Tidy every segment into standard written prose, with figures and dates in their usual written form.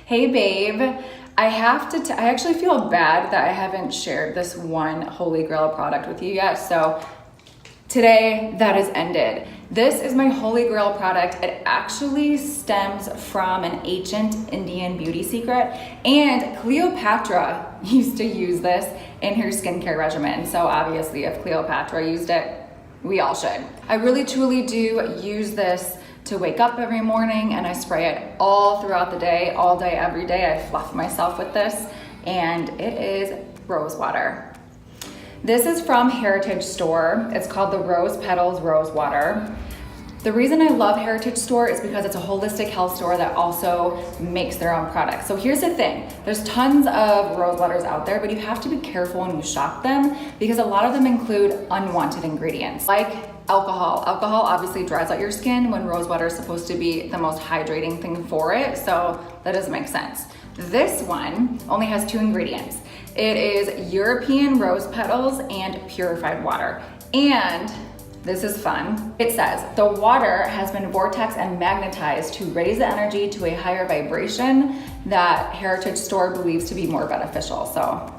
Hey babe, I actually feel bad that I haven't shared this one Holy Grail product with you yet, so today that is ended. This is my Holy Grail product. It actually stems from an ancient Indian beauty secret, and Cleopatra used to use this in her skincare regimen. So obviously if Cleopatra used it, we all should. I really truly do use this to wake up every morning, and I spray it all throughout the day, all day, every day. I fluff myself with this, and it is rose water. This is from Heritage Store. It's called the Rose Petals Rose Water. The reason I love Heritage Store is because it's a holistic health store that also makes their own products. So here's the thing, there's tons of rose waters out there, but you have to be careful when you shop them because a lot of them include unwanted ingredients like alcohol. Alcohol obviously dries out your skin when rose water is supposed to be the most hydrating thing for it, so that doesn't make sense. This one only has 2 ingredients. It is European rose petals and purified water. And this is fun. It says, the water has been vortex and magnetized to raise the energy to a higher vibration that Heritage Store believes to be more beneficial. So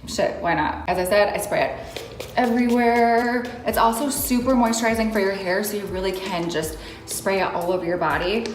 shit, why not? As I said, I spray it everywhere. It's also super moisturizing for your hair, so you really can just spray it all over your body.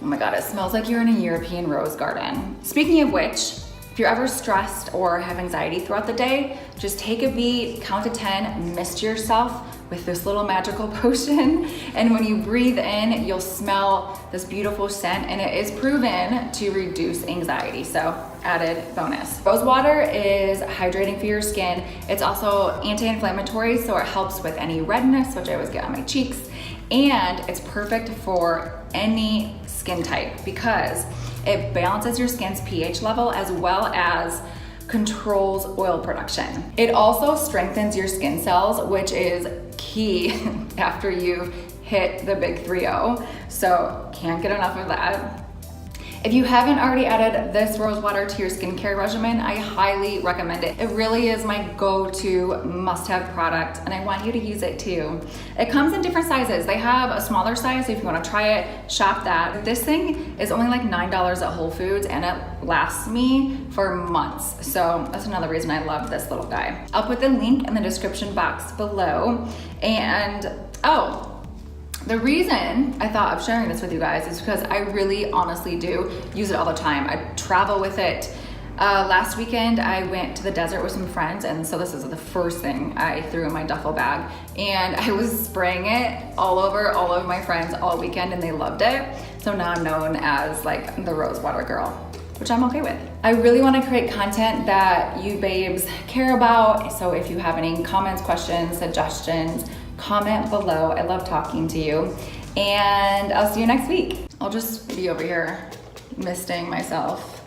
Oh my God, it smells like you're in a European rose garden. Speaking of which, if you're ever stressed or have anxiety throughout the day, just take a beat, count to 10, mist yourself with this little magical potion. And when you breathe in, you'll smell this beautiful scent, and it is proven to reduce anxiety. So added bonus. Rose water is hydrating for your skin. It's also anti-inflammatory, so it helps with any redness, which I always get on my cheeks. And it's perfect for any skin type because it balances your skin's pH level as well as controls oil production. It also strengthens your skin cells, which is key after you've hit the big 3-0. So can't get enough of that. If you haven't already added this rose water to your skincare regimen, I highly recommend it. It really is my go-to must-have product, and I want you to use it too. It comes in different sizes. They have a smaller size, so if you wanna try it, shop that. This thing is only like $9 at Whole Foods, and it lasts me for months. So that's another reason I love this little guy. I'll put the link in the description box below. And the reason I thought of sharing this with you guys is because I really honestly do use it all the time. I travel with it. Last weekend I went to the desert with some friends, and so this is the first thing I threw in my duffel bag, and I was spraying it all over my friends all weekend, and they loved it. So now I'm known as like the rose water girl, which I'm okay with. I really want to create content that you babes care about, so if you have any comments, questions, suggestions, comment below. I love talking to you, and I'll see you next week. I'll just be over here misting myself.